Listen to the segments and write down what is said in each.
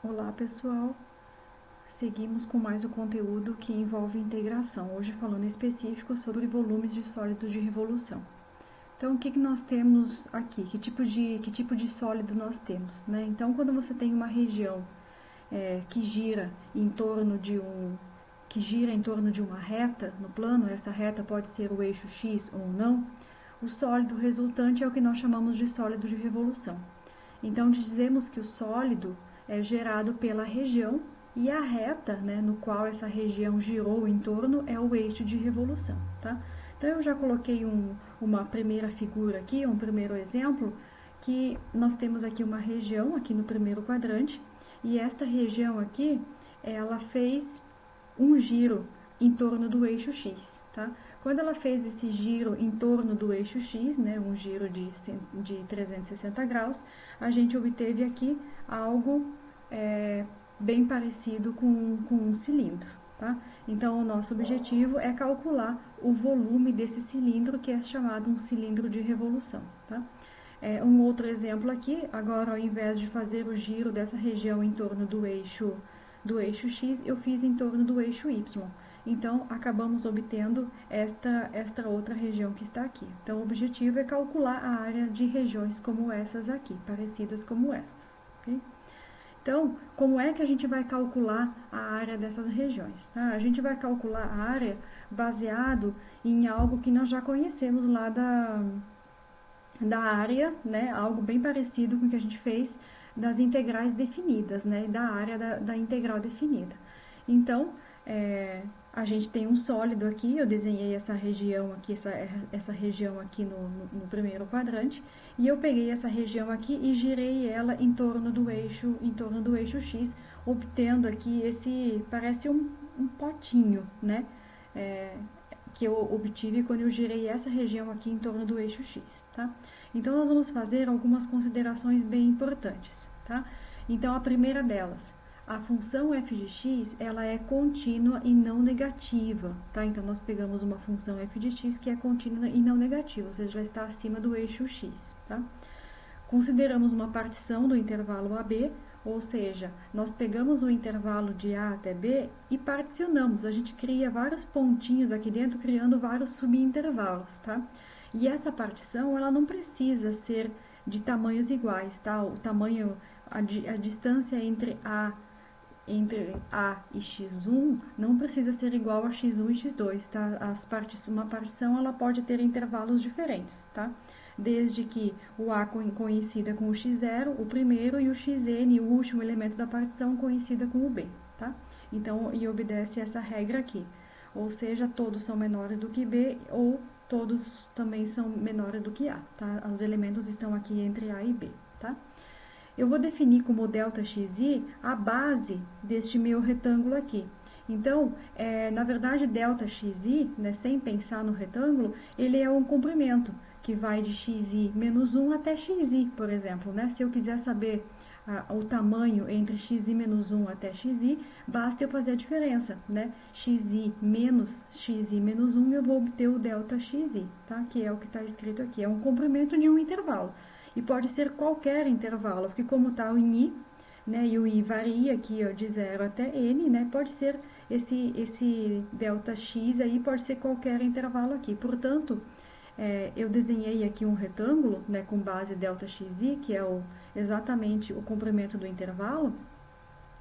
Olá pessoal, seguimos com mais o conteúdo que envolve integração, hoje falando em específico sobre volumes de sólidos de revolução. Então, o que nós temos aqui? Que tipo de sólido nós temos? Né? Então, quando você tem uma região que gira em torno de uma reta no plano, essa reta pode ser o eixo X ou não, o sólido resultante é o que nós chamamos de sólido de revolução. Então, dizemos que o sólido é gerado pela região e a reta, né, no qual essa região girou em torno, é o eixo de revolução, tá? Então, eu já coloquei uma primeira figura aqui, um primeiro exemplo, que nós temos aqui uma região, aqui no primeiro quadrante, e esta região aqui, ela fez um giro em torno do eixo X, tá? Quando ela fez esse giro em torno do eixo X, né, um giro de 360 graus, a gente obteve aqui algo bem parecido com um cilindro, tá? Então, o nosso objetivo é calcular o volume desse cilindro, que é chamado um cilindro de revolução, tá? Um outro exemplo aqui, agora ao invés de fazer o giro dessa região em torno do eixo X, eu fiz em torno do eixo Y. Então, acabamos obtendo esta outra região que está aqui. Então, o objetivo é calcular a área de regiões como essas aqui, parecidas como estas. Okay? Então, como é que a gente vai calcular a área dessas regiões? A gente vai calcular a área baseado em algo que nós já conhecemos lá da área, né, algo bem parecido com o que a gente fez das integrais definidas, né, da área da integral definida. Então, a gente tem um sólido aqui, eu desenhei essa região aqui, essa região aqui no primeiro quadrante, e eu peguei essa região aqui e girei ela em torno do eixo X, obtendo aqui parece um potinho, né, que eu obtive quando eu girei essa região aqui em torno do eixo X, tá? Então, nós vamos fazer algumas considerações bem importantes, tá? Então, a primeira delas, a função f de x, ela é contínua e não negativa, tá? Então, nós pegamos uma função f de x que é contínua e não negativa, ou seja, já está acima do eixo x, tá? Consideramos uma partição do intervalo AB, ou seja, nós pegamos o intervalo de A até B e particionamos. A gente cria vários pontinhos aqui dentro, criando vários subintervalos, tá? E essa partição, ela não precisa ser de tamanhos iguais, tá? O tamanho, a distância entre A e x1 não precisa ser igual a x1 e x2, tá? Uma partição, ela pode ter intervalos diferentes, tá? Desde que o A coincida com o x0, o primeiro, e o xn, o último elemento da partição, coincida com o B, tá? Então, e obedece essa regra aqui. Ou seja, todos são menores do que B, ou todos também são menores do que A, tá? Os elementos estão aqui entre A e B, tá? Eu vou definir como ΔXi a base deste meu retângulo aqui. Então, na verdade, ΔXi, né, sem pensar no retângulo, ele é um comprimento que vai de xi menos 1 até xi, por exemplo. Né? Se eu quiser saber o tamanho entre xi menos 1 até xi, basta eu fazer a diferença. Né? Xi menos 1, eu vou obter o ΔXi, tá? Que é o que está escrito aqui. É um comprimento de um intervalo. E pode ser qualquer intervalo, porque como está o i, né, e o i varia aqui, ó, de 0 até n, né, pode ser esse ΔX aí, pode ser qualquer intervalo aqui. Portanto, eu desenhei aqui um retângulo, né, com base ΔXi, que é exatamente o comprimento do intervalo.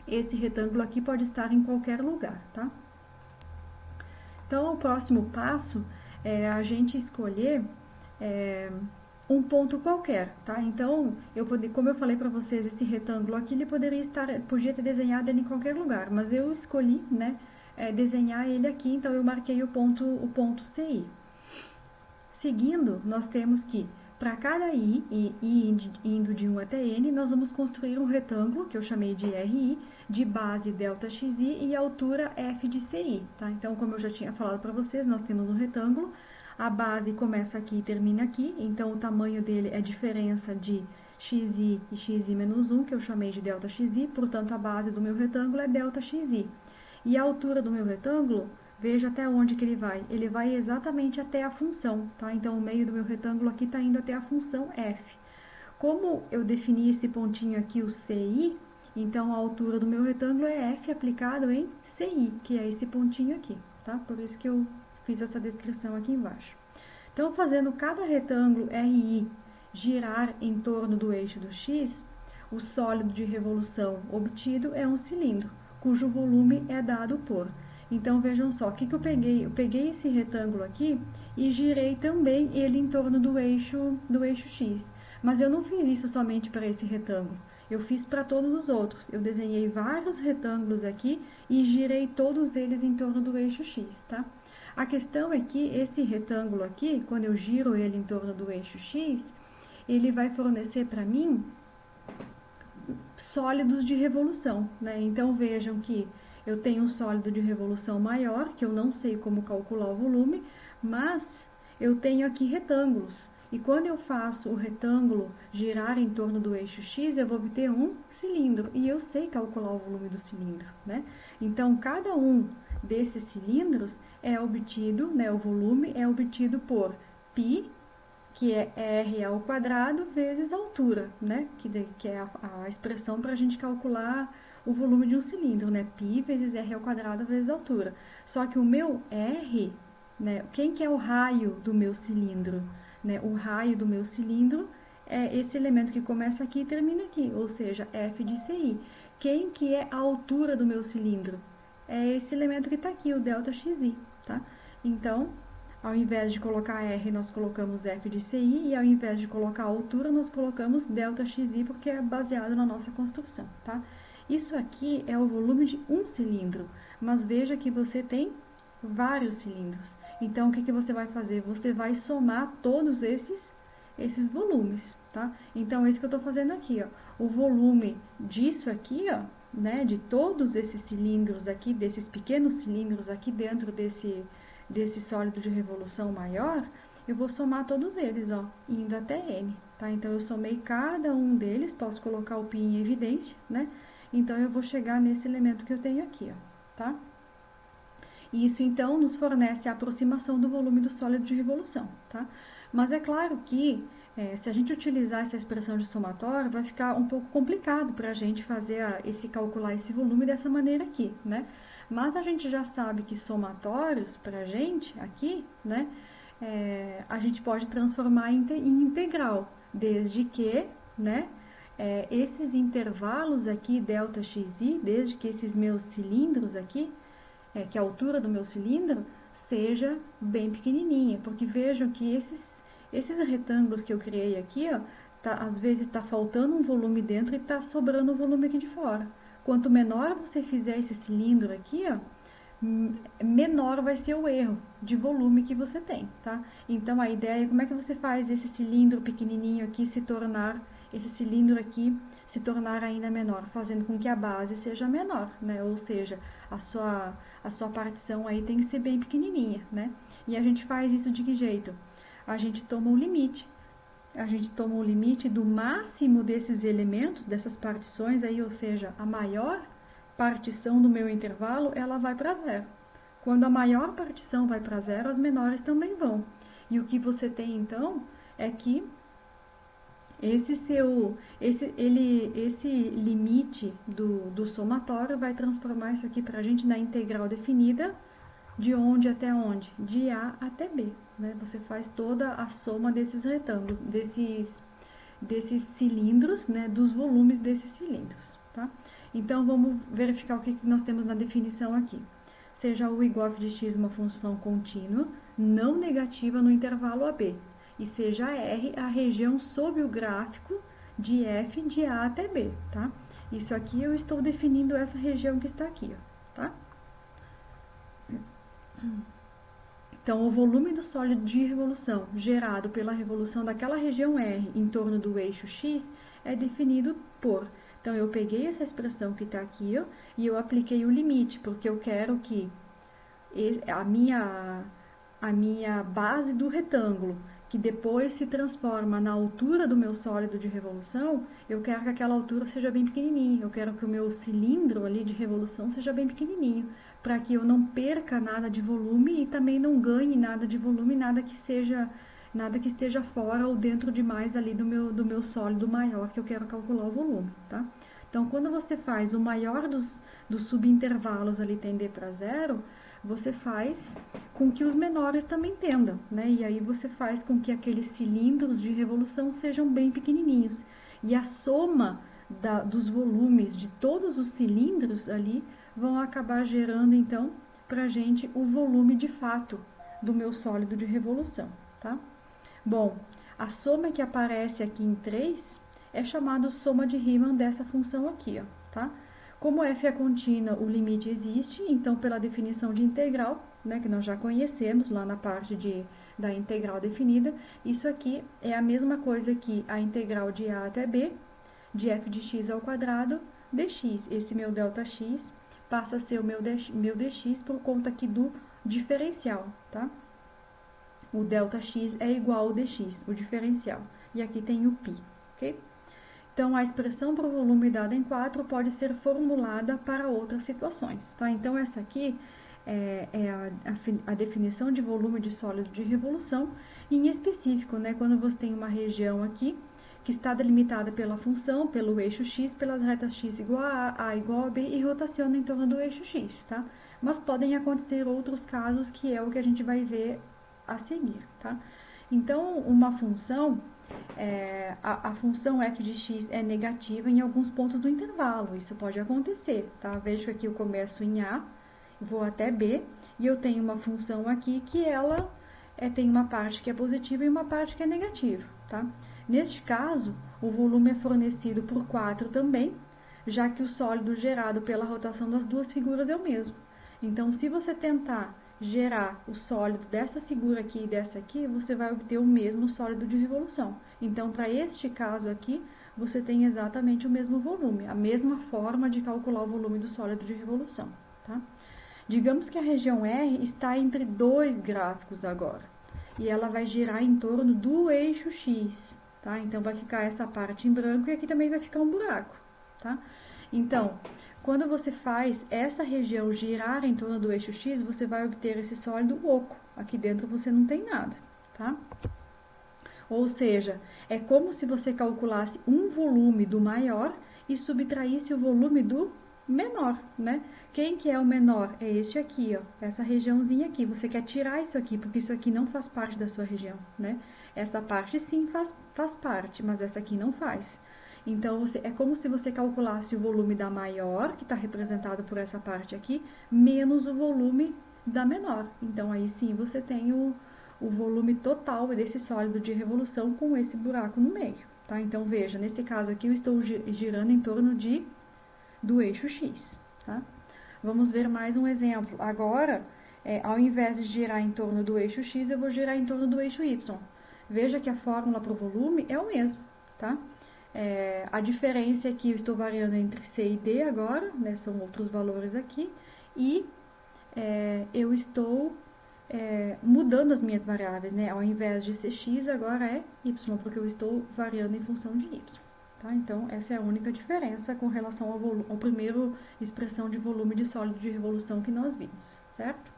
Esse retângulo aqui pode estar em qualquer lugar, tá? Então, o próximo passo é a gente escolher um ponto qualquer, tá? Então, como eu falei para vocês, esse retângulo aqui, ele podia ter desenhado ele em qualquer lugar, mas eu escolhi, né, desenhar ele aqui, então eu marquei o ponto CI. Seguindo, nós temos que, para cada i indo de 1 até n, nós vamos construir um retângulo, que eu chamei de RI, de base ΔXi e altura f de CI, tá? Então, como eu já tinha falado para vocês, nós temos um retângulo, a base começa aqui e termina aqui, então o tamanho dele é diferença de xi e xi menos 1, que eu chamei de ΔXi, portanto a base do meu retângulo é ΔXi. E a altura do meu retângulo, veja até onde que ele vai. Ele vai exatamente até a função, tá? Então o meio do meu retângulo aqui está indo até a função f. Como eu defini esse pontinho aqui, o CI, Então, a altura do meu retângulo é F aplicado em CI, que é esse pontinho aqui, tá? Por isso que eu fiz essa descrição aqui embaixo. Então, fazendo cada retângulo RI girar em torno do eixo do X, o sólido de revolução obtido é um cilindro, cujo volume é dado por. Então, vejam só, o que eu peguei? Eu peguei esse retângulo aqui e girei também ele em torno do eixo X. Mas eu não fiz isso somente para esse retângulo. Eu fiz para todos os outros. Eu desenhei vários retângulos aqui e girei todos eles em torno do eixo X, tá? A questão é que esse retângulo aqui, quando eu giro ele em torno do eixo X, ele vai fornecer para mim sólidos de revolução, né? Então, vejam que eu tenho um sólido de revolução maior, que eu não sei como calcular o volume, mas eu tenho aqui retângulos. E quando eu faço o retângulo girar em torno do eixo X, eu vou obter um cilindro. E eu sei calcular o volume do cilindro, né? Então, cada um desses cilindros é obtido, né, o volume é obtido por π, que é R ao quadrado, vezes a altura, né? Que é a expressão para a gente calcular o volume de um cilindro, né? Π vezes R ao quadrado vezes a altura. Só que o meu R, né? Quem que é o raio do meu cilindro? Né? O raio do meu cilindro é esse elemento que começa aqui e termina aqui, ou seja, F de CI. Quem que é a altura do meu cilindro? É esse elemento que está aqui, o ΔXi, tá? Então, ao invés de colocar R, nós colocamos F de CI, e ao invés de colocar a altura, nós colocamos ΔXi, porque é baseado na nossa construção, tá? Isso aqui é o volume de um cilindro, mas veja que você tem vários cilindros. Então, o que você vai fazer? Você vai somar todos esses volumes, tá? Então, é isso que eu estou fazendo aqui, ó. O volume disso aqui, ó, né, de todos esses cilindros aqui, desses pequenos cilindros aqui dentro desse sólido de revolução maior, eu vou somar todos eles, ó, indo até N, tá? Então, eu somei cada um deles, posso colocar o π em evidência, né? Então, eu vou chegar nesse elemento que eu tenho aqui, ó, tá? E isso, então, nos fornece a aproximação do volume do sólido de revolução, tá? Mas é claro que, se a gente utilizar essa expressão de somatório, vai ficar um pouco complicado para a gente fazer calcular esse volume dessa maneira aqui, né? Mas a gente já sabe que somatórios, para a gente, aqui, né? A gente pode transformar em integral, desde que, né? Esses intervalos aqui, ΔXi, desde que esses meus cilindros aqui, que a altura do meu cilindro seja bem pequenininha, porque vejam que esses retângulos que eu criei aqui, ó, às vezes está faltando um volume dentro e está sobrando um volume aqui de fora. Quanto menor você fizer esse cilindro aqui, ó, menor vai ser o erro de volume que você tem, tá? Então, a ideia é como é que você faz esse cilindro pequenininho aqui esse cilindro aqui se tornar ainda menor, fazendo com que a base seja menor, né? Ou seja, a sua partição aí tem que ser bem pequenininha, né? E a gente faz isso de que jeito? A gente toma o limite. A gente toma o limite do máximo desses elementos, dessas partições aí, ou seja, a maior partição do meu intervalo, ela vai para zero. Quando a maior partição vai para zero, as menores também vão. E o que você tem, então, é que esse limite do somatório vai transformar isso aqui para a gente na integral definida de onde até onde? De A até B. Né? Você faz toda a soma desses retângulos, desses cilindros, né? Dos volumes desses cilindros. Tá? Então, vamos verificar o que nós temos na definição aqui. Seja u igual a f de x uma função contínua, não negativa no intervalo AB, e seja R a região sob o gráfico de f de A até B, tá? Isso aqui eu estou definindo essa região que está aqui, ó, tá? Então, o volume do sólido de revolução gerado pela revolução daquela região R em torno do eixo X é definido por... Então, eu peguei essa expressão que está aqui, ó, e eu apliquei o limite, porque eu quero que a minha base do retângulo, que depois se transforma na altura do meu sólido de revolução, eu quero que aquela altura seja bem pequenininha, eu quero que o meu cilindro ali de revolução seja bem pequenininho, para que eu não perca nada de volume e também não ganhe nada de volume, nada que esteja fora ou dentro demais ali do meu sólido maior que eu quero calcular o volume, tá? Então, quando você faz o maior dos subintervalos ali tender para zero, você faz com que os menores também tendam, né? E aí você faz com que aqueles cilindros de revolução sejam bem pequenininhos. E a soma dos volumes de todos os cilindros ali vão acabar gerando, então, para a gente o volume de fato do meu sólido de revolução, tá? Bom, a soma que aparece aqui em 3 é chamada soma de Riemann dessa função aqui, ó, tá? Como f é contínua, o limite existe, então pela definição de integral, né, que nós já conhecemos lá na parte da integral definida, isso aqui é a mesma coisa que a integral de a até b, de f de x ao quadrado, dx. Esse meu ΔX passa a ser o meu dx por conta aqui do diferencial, tá? O ΔX é igual ao dx, o diferencial. E aqui tem o π, ok? Então, a expressão para o volume dada em 4 pode ser formulada para outras situações, tá? Então, essa aqui é a definição de volume de sólido de revolução, e em específico, né, quando você tem uma região aqui que está delimitada pela função, pelo eixo x, pelas retas x igual a igual a b e rotaciona em torno do eixo x, tá? Mas podem acontecer outros casos que é o que a gente vai ver a seguir, tá? Então, uma função, a função f de x é negativa em alguns pontos do intervalo, isso pode acontecer, tá? Vejo que aqui eu começo em A, vou até B, e eu tenho uma função aqui que ela tem uma parte que é positiva e uma parte que é negativa, tá? Neste caso, o volume é fornecido por 4 também, já que o sólido gerado pela rotação das duas figuras é o mesmo. Então, se você tentar gerar o sólido dessa figura aqui e dessa aqui, você vai obter o mesmo sólido de revolução. Então, para este caso aqui, você tem exatamente o mesmo volume, a mesma forma de calcular o volume do sólido de revolução, tá? Digamos que a região R está entre dois gráficos agora, e ela vai girar em torno do eixo X, tá? Então, vai ficar essa parte em branco e aqui também vai ficar um buraco, tá? Então, quando você faz essa região girar em torno do eixo X, você vai obter esse sólido oco. Aqui dentro você não tem nada, tá? Ou seja, é como se você calculasse um volume do maior e subtraísse o volume do menor, né? Quem que é o menor? É este aqui, ó, essa regiãozinha aqui. Você quer tirar isso aqui, porque isso aqui não faz parte da sua região, né? Essa parte sim faz parte, mas essa aqui não faz. Então, é como se você calculasse o volume da maior, que está representado por essa parte aqui, menos o volume da menor. Então, aí sim você tem o volume total desse sólido de revolução com esse buraco no meio, tá? Então, veja, nesse caso aqui eu estou girando em torno do eixo X, tá? Vamos ver mais um exemplo. Agora, ao invés de girar em torno do eixo X, eu vou girar em torno do eixo Y. Veja que a fórmula para o volume é o mesmo, tá? A diferença é que eu estou variando entre C e D agora, né? São outros valores aqui, e eu estou mudando as minhas variáveis, né? Ao invés de ser x, agora é y, porque eu estou variando em função de y. Tá? Então, essa é a única diferença com relação ao primeiro expressão de volume de sólido de revolução que nós vimos, certo?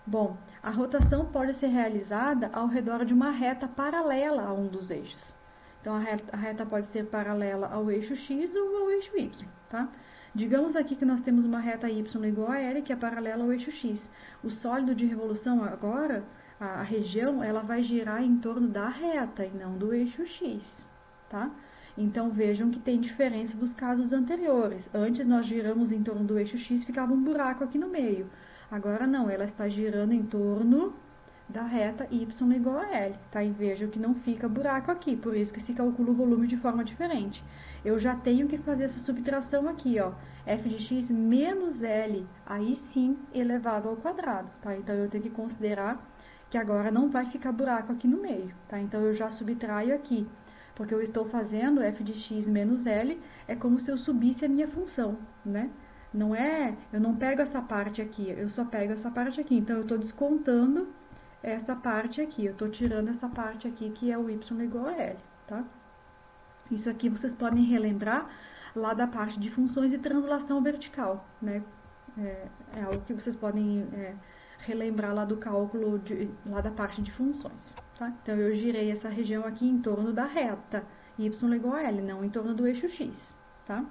Bom, a rotação pode ser realizada ao redor de uma reta paralela a um dos eixos. Então, a reta pode ser paralela ao eixo x ou ao eixo y, tá? Digamos aqui que nós temos uma reta y igual a L, que é paralela ao eixo x. O sólido de revolução agora, a região, ela vai girar em torno da reta e não do eixo x, tá? Então, vejam que tem diferença dos casos anteriores. Antes nós giramos em torno do eixo x, ficava um buraco aqui no meio. Agora não, ela está girando em torno da reta y igual a L, tá? E vejam que não fica buraco aqui, por isso que se calcula o volume de forma diferente. Eu já tenho que fazer essa subtração aqui, ó, f de x menos L, aí sim, elevado ao quadrado, tá? Então, eu tenho que considerar que agora não vai ficar buraco aqui no meio, tá? Então, eu já subtraio aqui, porque eu estou fazendo f de x menos L, é como se eu subisse a minha função, né? Não é, eu não pego essa parte aqui, eu só pego essa parte aqui, então, eu estou descontando essa parte aqui, eu estou tirando essa parte aqui, que é o y igual a L, tá? Isso aqui vocês podem relembrar lá da parte de funções e translação vertical, né? É algo que vocês podem relembrar lá do cálculo, lá da parte de funções, tá? Então, eu girei essa região aqui em torno da reta y igual a L, não em torno do eixo x, tá?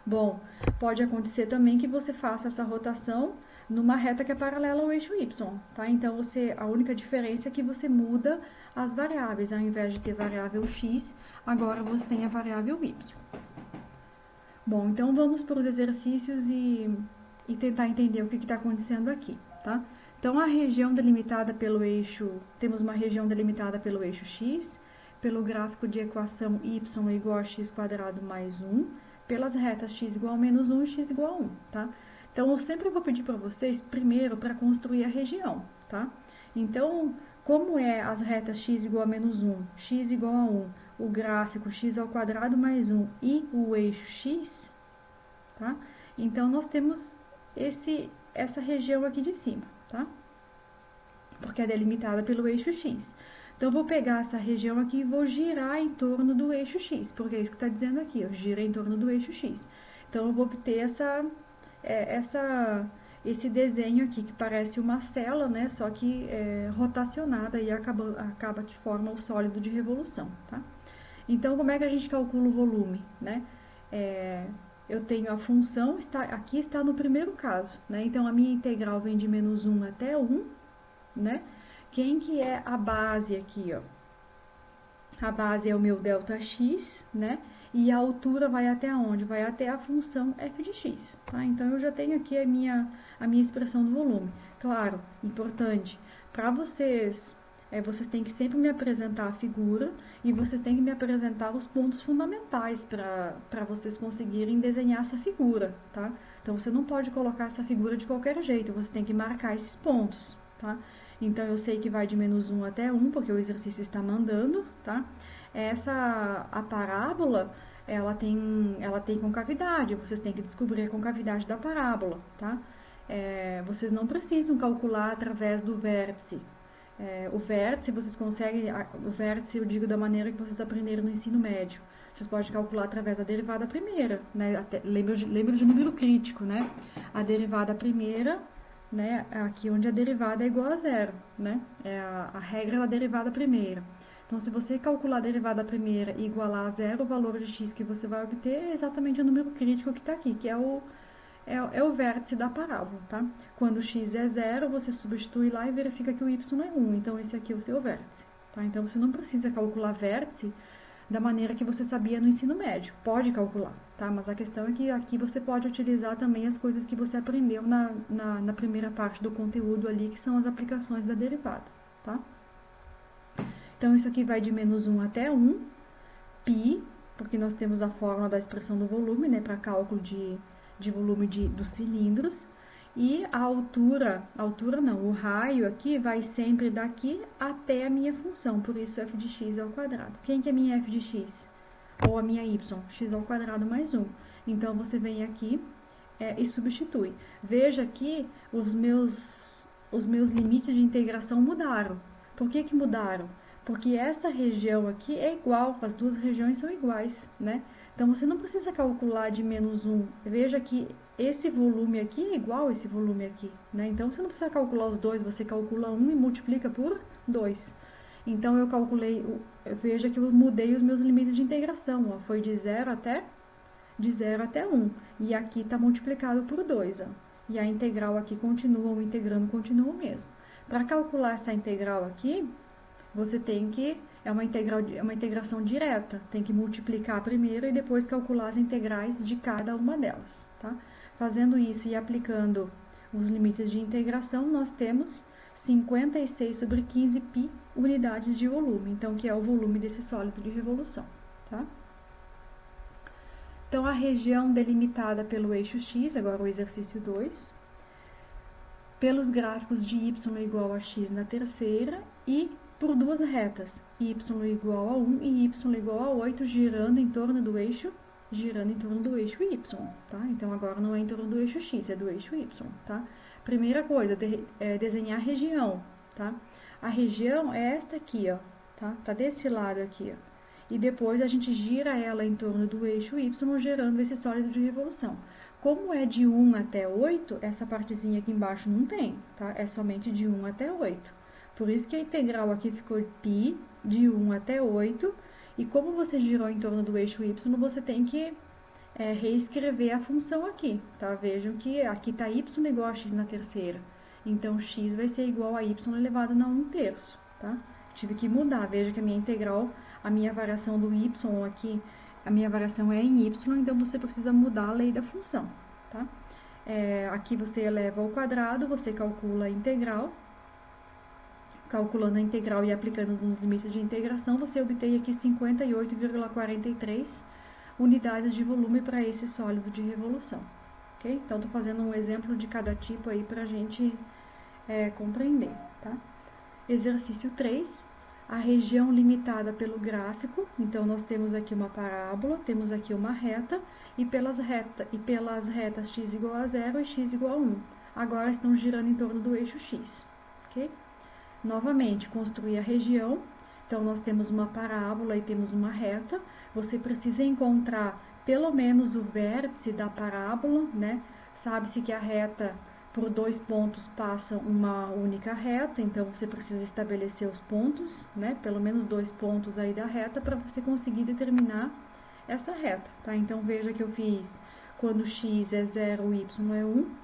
Bom, pode acontecer também que você faça essa rotação numa reta que é paralela ao eixo Y, tá? Então, a única diferença é que você muda as variáveis. Ao invés de ter variável x, agora você tem a variável y. Bom, então vamos para os exercícios e tentar entender o que está acontecendo aqui, tá? Então, a região delimitada pelo eixo, temos uma região delimitada pelo eixo x, pelo gráfico de equação y é igual a x² mais 1, pelas retas x igual a menos 1 e x igual a 1, tá? Então, eu sempre vou pedir para vocês, primeiro, para construir a região, tá? Então, como é as retas x igual a menos 1, x igual a 1, o gráfico x² mais 1 e o eixo x, tá? Então, nós temos essa região aqui de cima, tá? Porque é delimitada pelo eixo x. Então, eu vou pegar essa região aqui e vou girar em torno do eixo x, porque é isso que está dizendo aqui, ó, gira em torno do eixo x. Então, eu vou obter esse desenho aqui, que parece uma célula, né, só que rotacionada e acaba que forma o sólido de revolução, tá? Então, como é que a gente calcula o volume, né? Eu tenho a função, aqui está no primeiro caso, né? Então, a minha integral vem de menos 1 até 1, né? Quem que é a base aqui, ó? A base é o meu ΔX, né? E a altura vai até onde? Vai até a função f de x, tá? Então, eu já tenho aqui a minha expressão do volume. Claro, importante, para vocês têm que sempre me apresentar a figura e vocês têm que me apresentar os pontos fundamentais para vocês conseguirem desenhar essa figura, tá? Então, você não pode colocar essa figura de qualquer jeito, você tem que marcar esses pontos, tá? Então, eu sei que vai de menos 1 até 1, porque o exercício está mandando, tá? A parábola, ela tem concavidade, vocês têm que descobrir a concavidade da parábola, tá? Vocês não precisam calcular através do vértice. O vértice, vocês conseguem, o vértice eu digo da maneira que vocês aprenderam no ensino médio. Vocês podem calcular através da derivada primeira, né? Lembra de número crítico, né? A derivada primeira, né? Aqui onde a derivada é igual a zero, né? A regra da derivada primeira. Então, se você calcular a derivada primeira e igualar a zero, o valor de x que você vai obter é exatamente o número crítico que está aqui, que é o vértice da parábola, tá? Quando x é zero, você substitui lá e verifica que o y é 1. Então, esse aqui é o seu vértice, tá? Então, você não precisa calcular vértice da maneira que você sabia no ensino médio. Pode calcular, tá? Mas a questão é que aqui você pode utilizar também as coisas que você aprendeu na primeira parte do conteúdo ali, que são as aplicações da derivada, tá? Então, isso aqui vai de menos 1 até 1, π, porque nós temos a fórmula da expressão do volume, né, para cálculo de volume dos cilindros, e a altura não, o raio aqui vai sempre daqui até a minha função, por isso f de x ao quadrado. Quem que é minha f de x? Ou a minha y? X ao quadrado mais 1. Então, você vem aqui e substitui. Veja que os meus limites de integração mudaram. Por que mudaram? Porque essa região aqui é igual, as duas regiões são iguais, né? Então, você não precisa calcular de menos 1. Veja que esse volume aqui é igual a esse volume aqui, né? Então, você não precisa calcular os dois, você calcula 1 e multiplica por 2. Então, veja que eu mudei os meus limites de integração, ó, foi de 0 até 1. E aqui está multiplicado por 2, ó. E a integral aqui continua, o integrando continua o mesmo. Para calcular essa integral aqui, você tem que... É uma integração direta, tem que multiplicar primeiro e depois calcular as integrais de cada uma delas, tá? Fazendo isso e aplicando os limites de integração, nós temos 56 sobre 15 π unidades de volume, então, que é o volume desse sólido de revolução, tá? Então, a região delimitada pelo eixo x, agora o exercício 2, pelos gráficos de y igual a x na terceira e por duas retas, y igual a 1 e y igual a 8, girando em torno do eixo y, tá? Então, agora não é em torno do eixo x, é do eixo y, tá? Primeira coisa, desenhar a região, tá? A região é esta aqui, ó, tá? Tá desse lado aqui, ó. E depois a gente gira ela em torno do eixo y, gerando esse sólido de revolução. Como é de 1 até 8, essa partezinha aqui embaixo não tem, tá? É somente de 1 até 8. Por isso que a integral aqui ficou π de 1 até 8, e como você girou em torno do eixo y, você tem que reescrever a função aqui, tá? Vejam que aqui está y igual a x na terceira. Então, x vai ser igual a y elevado a 1/3, tá? Tive que mudar. Veja que a minha integral, a minha variação do y aqui, a minha variação é em y, então você precisa mudar a lei da função, tá? Aqui você eleva ao quadrado, você calcula a integral. Calculando a integral e aplicando os limites de integração, você obtém aqui 58,43 unidades de volume para esse sólido de revolução. Ok? Então, estou fazendo um exemplo de cada tipo aí para a gente compreender. Tá? Exercício 3, a região limitada pelo gráfico. Então, nós temos aqui uma parábola, temos aqui uma reta, e pelas retas x igual a 0 e x igual a 1. Agora estão girando em torno do eixo x. Ok? Novamente, construir a região. Então, nós temos uma parábola e temos uma reta. Você precisa encontrar pelo menos o vértice da parábola, né? Sabe-se que a reta, por 2 pontos, passa uma única reta. Então, você precisa estabelecer os pontos, né? Pelo menos 2 pontos aí da reta para você conseguir determinar essa reta, tá? Então, veja que eu fiz quando x é 0, o y é 1.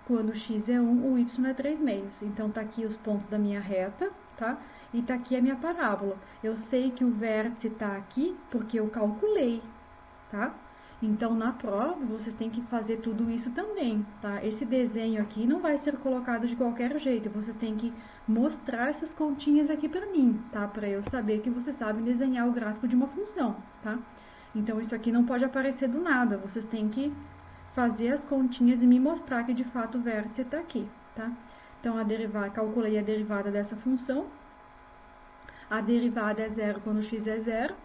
Quando x é 1, o y é 3 meios. Então, tá aqui os pontos da minha reta, tá? E tá aqui a minha parábola. Eu sei que o vértice tá aqui porque eu calculei, tá? Então, na prova, vocês têm que fazer tudo isso também, tá? Esse desenho aqui não vai ser colocado de qualquer jeito. Vocês têm que mostrar essas continhas aqui pra mim, tá? Pra eu saber que vocês sabem desenhar o gráfico de uma função, tá? Então, isso aqui não pode aparecer do nada. Vocês têm que fazer as continhas e me mostrar que de fato o vértice está aqui, tá? Então, calculei a derivada dessa função. A derivada é 0 quando x é 0.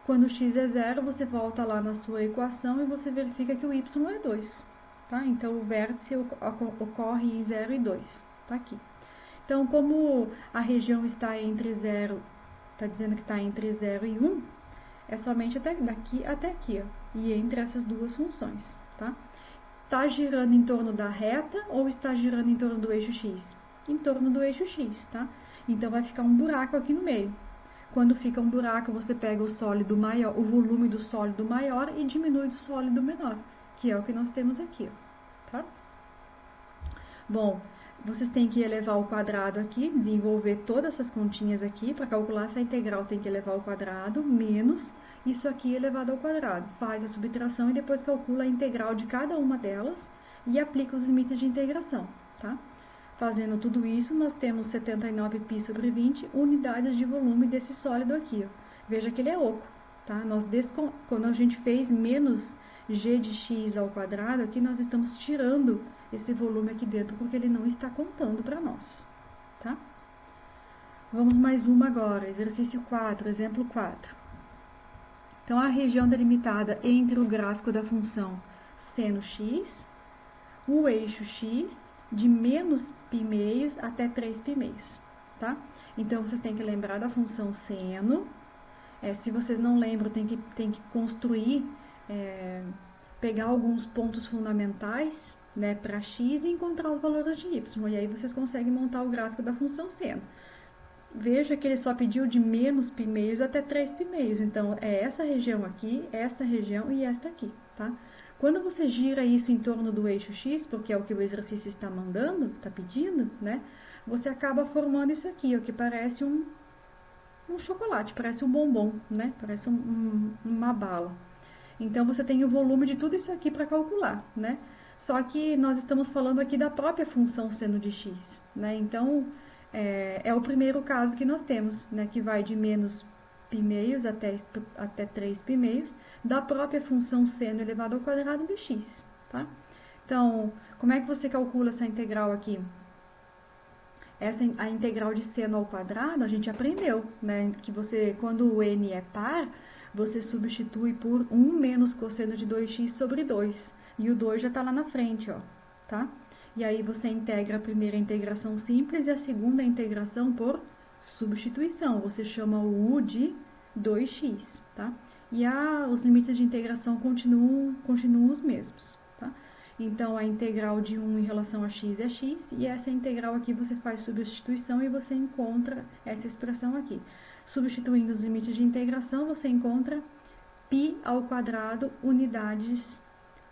Quando x é 0, você volta lá na sua equação e você verifica que o y é 2, tá? Então, o vértice ocorre em 0 e 2, tá aqui. Então, como a região está entre 0, está dizendo que está entre 0 e 1, é somente daqui até aqui, ó, e entre essas duas funções, tá? Está girando em torno da reta ou está girando em torno do eixo x? Em torno do eixo x, tá? Então, vai ficar um buraco aqui no meio. Quando fica um buraco, você pega o sólido maior, o volume do sólido maior e diminui do sólido menor, que é o que nós temos aqui, ó, tá? Bom, vocês têm que elevar ao quadrado aqui, desenvolver todas essas continhas aqui. Para calcular essa integral, tem que elevar ao quadrado, menos isso aqui elevado ao quadrado. Faz a subtração e depois calcula a integral de cada uma delas e aplica os limites de integração, tá? Fazendo tudo isso, nós temos 79π sobre 20 unidades de volume desse sólido aqui, ó. Veja que ele é oco, tá? Quando a gente fez menos g de x ao quadrado, aqui nós estamos tirando esse volume aqui dentro, porque ele não está contando para nós, tá? Vamos mais uma agora, exercício 4, exemplo 4. Então, a região delimitada entre o gráfico da função seno x, o eixo x, de menos π meios até 3 π meios, tá? Então, vocês têm que lembrar da função seno. Se vocês não lembram, tem que construir, pegar alguns pontos fundamentais, né, para x e encontrar os valores de y. E aí vocês conseguem montar o gráfico da função seno. Veja que ele só pediu de menos π meios até 3 π meios. Então, é essa região aqui, esta região e esta aqui, tá? Quando você gira isso em torno do eixo x, porque é o que o exercício está mandando, está pedindo, né? Você acaba formando isso aqui, o que parece um chocolate, parece um bombom, né? Parece uma bala. Então, você tem o volume de tudo isso aqui para calcular, né? Só que nós estamos falando aqui da própria função seno de x, né? Então, é o primeiro caso que nós temos, né? Que vai de menos π meios até 3 π meios da própria função seno elevado ao quadrado de x, tá? Então, como é que você calcula essa integral aqui? A integral de seno ao quadrado, a gente aprendeu, né? Que quando o n é par, você substitui por 1 menos cosseno de 2x sobre 2. E o 2 já está lá na frente, ó, tá? E aí você integra a primeira integração simples e a segunda integração por substituição. Você chama o u de 2x, tá? E os limites de integração continuam os mesmos, tá? Então, a integral de 1 em relação a x é x, e essa integral aqui você faz substituição e você encontra essa expressão aqui. Substituindo os limites de integração, você encontra π ao quadrado unidades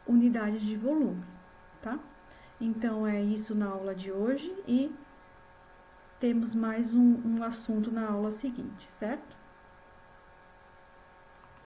unidades de volume, tá? Então, é isso na aula de hoje e temos mais um assunto na aula seguinte, certo?